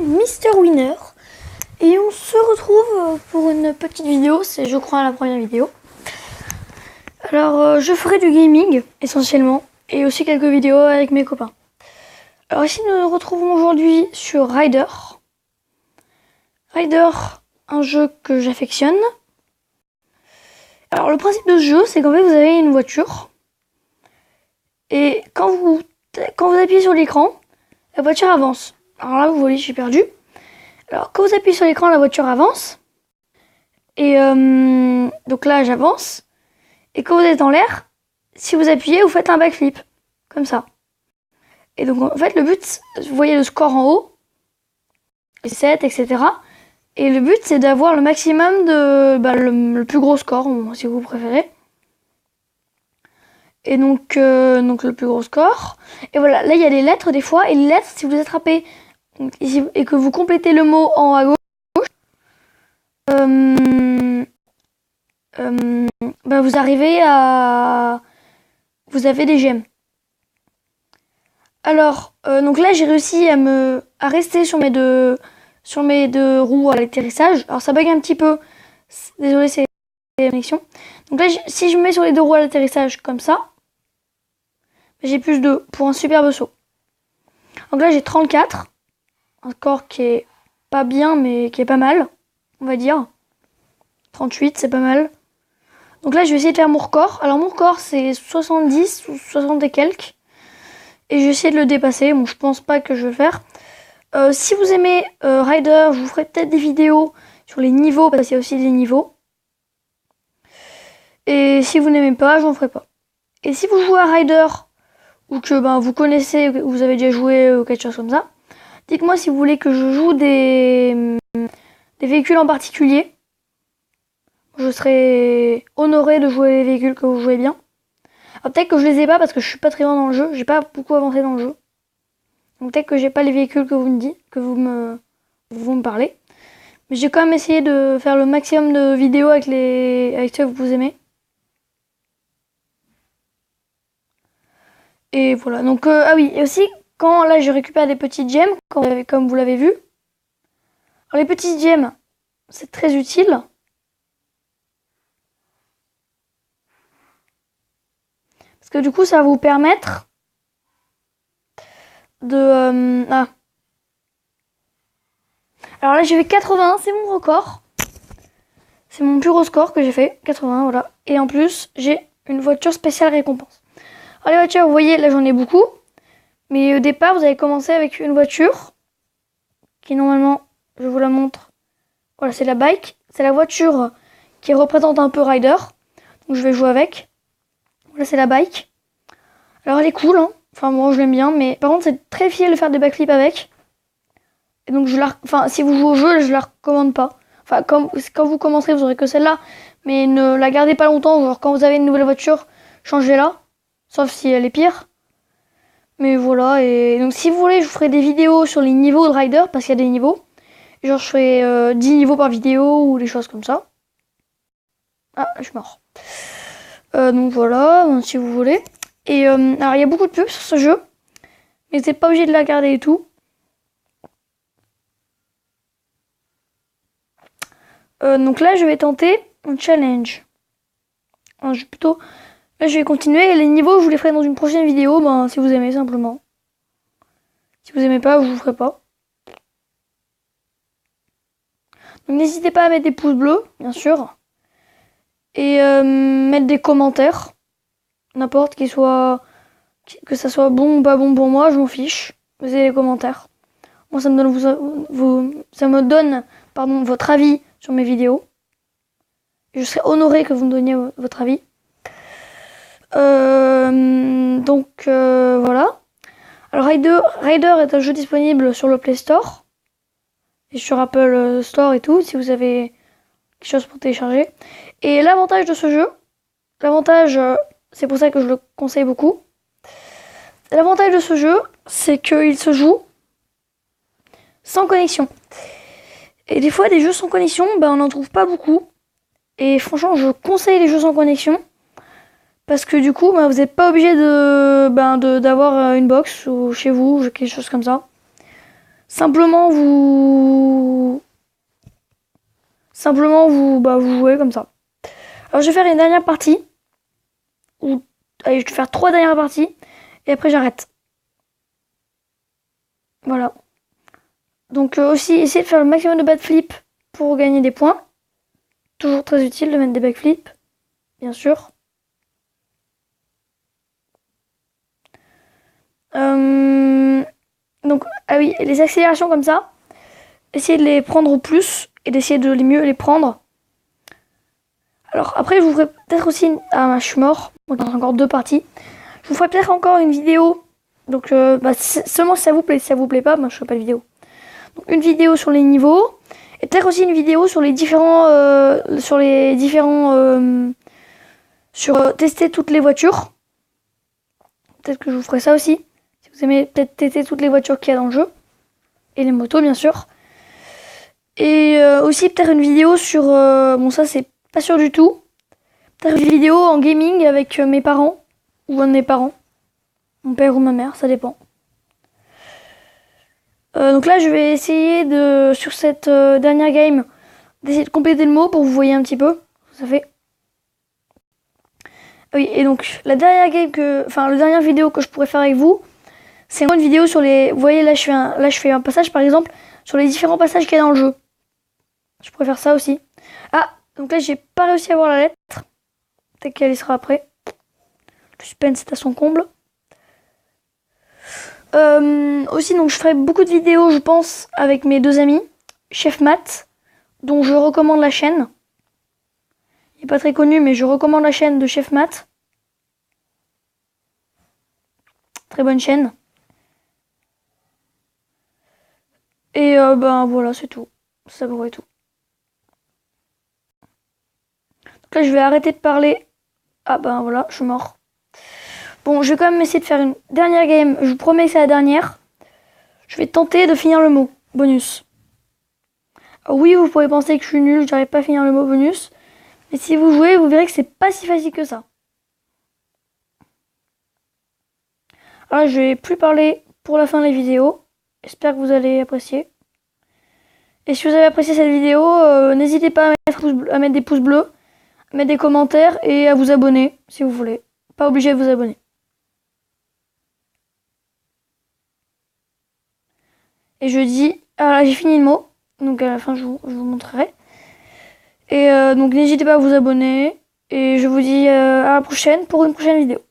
Mister Winner et on se retrouve pour une petite vidéo, c'est je crois la première vidéo. Alors je ferai du gaming essentiellement et aussi quelques vidéos avec mes copains. Alors ici nous nous retrouvons aujourd'hui sur Rider. Rider, un jeu que j'affectionne. Alors le principe de ce jeu, c'est qu'en fait vous avez une voiture et quand vous appuyez sur l'écran, la voiture avance. Alors là vous voyez, je suis perdu. Alors quand vous appuyez sur l'écran, la voiture avance. Et donc là j'avance. Et quand vous êtes en l'air, si vous appuyez, vous faites un backflip. Comme ça. Et donc en fait le but, vous voyez le score en haut. 7, etc. Et le but c'est d'avoir le maximum de le plus gros score, si vous préférez. Et donc le plus gros score. Et voilà, là il y a les lettres des fois. Et les lettres, si vous les attrapez et que vous complétez le mot en haut à gauche, vous arrivez à... Vous avez des gemmes. Alors, donc là j'ai réussi à rester sur mes deux roues à l'atterrissage. Alors ça bug un petit peu. Désolé, c'est la connexion. Donc là, si je me mets sur les deux roues à l'atterrissage comme ça, j'ai plus 2 pour un superbe saut. Donc là j'ai 34. Un score qui est pas bien mais qui est pas mal, on va dire. 38, c'est pas mal. Donc là je vais essayer de faire mon record. Alors mon record c'est 70 ou 60 et quelques. Et je vais essayer de le dépasser. Bon, je pense pas que je vais le faire. Si vous aimez Rider, je vous ferai peut-être des vidéos sur les niveaux, parce qu'il y a aussi des niveaux. Et si vous n'aimez pas, je n'en ferai pas. Et si vous jouez à Rider, ou que vous connaissez, ou vous avez déjà joué, ou quelque chose comme ça, dites-moi si vous voulez que je joue des véhicules en particulier. Je serai honoré de jouer les véhicules que vous jouez bien. Alors peut-être que je les ai pas parce que je suis pas très loin dans le jeu. J'ai pas beaucoup avancé dans le jeu. Donc peut-être que j'ai pas les véhicules que vous me dites, que vous me parlez. Mais j'ai quand même essayé de faire le maximum de vidéos avec ceux que vous aimez. Et voilà. Donc ah oui, et aussi quand là je récupère des petites gemmes, comme vous l'avez vu. Alors les petites gemmes, c'est très utile. Parce que du coup, ça va vous permettre de... Alors là, j'ai fait 80, c'est mon record. C'est mon plus gros score que j'ai fait, 80, voilà. Et en plus, j'ai une voiture spéciale récompense. Alors les voitures, vous voyez, là j'en ai beaucoup. Mais au départ, vous allez commencer avec une voiture qui normalement, je vous la montre. Voilà, c'est la bike. C'est la voiture qui représente un peu Rider. Donc je vais jouer avec. Là, c'est la bike. Alors, elle est cool, hein. Enfin, moi, je l'aime bien. Mais par contre, c'est très fier de faire des backflips avec. Et donc, si vous jouez au jeu, je la recommande pas. Enfin, quand vous commencerez, vous aurez que celle-là. Mais ne la gardez pas longtemps. Genre, quand vous avez une nouvelle voiture, changez-la. Sauf si elle est pire. Mais voilà. Et donc, si vous voulez, je vous ferai des vidéos sur les niveaux de Rider. Parce qu'il y a des niveaux. Genre, je ferai 10 niveaux par vidéo ou des choses comme ça. Ah, je suis mort. Donc voilà, si vous voulez. Et alors il y a beaucoup de pubs sur ce jeu, mais c'est pas obligé de la garder et tout. Donc là je vais tenter un challenge. Alors, là je vais continuer et les niveaux je vous les ferai dans une prochaine vidéo, si vous aimez simplement. Si vous aimez pas, je vous ferai pas. Donc n'hésitez pas à mettre des pouces bleus, bien sûr. Et mettre des commentaires. N'importe que ça soit bon ou pas bon pour moi, je m'en fiche. Vous avez les commentaires. Moi, ça me donne votre avis sur mes vidéos. Je serais honoré que vous me donniez votre avis. Voilà. Alors Rider est un jeu disponible sur le Play Store et sur Apple Store et tout, si vous avez quelque chose pour télécharger. Et l'avantage de ce jeu, c'est pour ça que je le conseille beaucoup. L'avantage de ce jeu, c'est qu'il se joue sans connexion. Et des fois, des jeux sans connexion, on n'en trouve pas beaucoup. Et franchement, je conseille les jeux sans connexion. Parce que du coup, vous n'êtes pas obligé d'avoir une box ou chez vous, quelque chose comme ça. Simplement vous jouez comme ça. Alors je vais faire une dernière partie. Allez, je vais faire 3 dernières parties. Et après j'arrête. Voilà. Donc aussi, essayez de faire le maximum de backflip pour gagner des points. Toujours très utile de mettre des backflips, bien sûr. Donc, ah oui, les accélérations comme ça, essayez de les prendre au plus et d'essayer de mieux les prendre. Alors après, je vous ferai peut-être aussi... Ah, je suis mort. Donc, il y a encore 2 parties. Je vous ferai peut-être encore une vidéo. Donc, seulement si ça vous plaît. Si ça vous plaît pas, je ne ferai pas de vidéo. Donc, une vidéo sur les niveaux. Et peut-être aussi une vidéo sur les différents... sur tester toutes les voitures. Peut-être que je vous ferai ça aussi. Si vous aimez peut-être tester toutes les voitures qu'il y a dans le jeu. Et les motos, bien sûr. Et aussi peut-être une vidéo sur... bon, ça, c'est pas sûr du tout. Peut-être une vidéo en gaming avec mes parents. Ou un de mes parents. Mon père ou ma mère, ça dépend. Donc là, je vais essayer de... Sur cette dernière game, d'essayer de compléter le mot pour que vous voyez un petit peu. Ça fait... Oui, et donc, la dernière game que... Enfin, la dernière vidéo que je pourrais faire avec vous, c'est une vidéo sur les... Vous voyez, là, je fais un passage, par exemple, sur les différents passages qu'il y a dans le jeu. Je pourrais faire ça aussi. Ah, donc là, j'ai pas réussi à voir la lettre. Peut-être qu'elle y sera après. Le suspense est à son comble. Aussi, donc, je ferai beaucoup de vidéos, je pense, avec mes 2 amis. Chef Math, dont je recommande la chaîne. Il n'est pas très connu, mais je recommande la chaîne de Chef Math. Très bonne chaîne. Et voilà, c'est tout. Ça pourrait tout. Donc là, je vais arrêter de parler. Ah voilà, je suis mort. Bon, je vais quand même essayer de faire une dernière game. Je vous promets que c'est la dernière. Je vais tenter de finir le mot bonus. Alors oui, vous pourrez penser que je suis nul, j'arrive pas à finir le mot bonus. Mais si vous jouez, vous verrez que c'est pas si facile que ça. Alors je vais plus parler pour la fin de la vidéo. J'espère que vous allez apprécier. Et si vous avez apprécié cette vidéo, n'hésitez pas à mettre des pouces bleus, à mettre des commentaires et à vous abonner si vous voulez. Pas obligé de vous abonner. Et je dis, ah là j'ai fini le mot, donc à la fin je vous montrerai. Et donc n'hésitez pas à vous abonner. Et je vous dis à la prochaine pour une prochaine vidéo.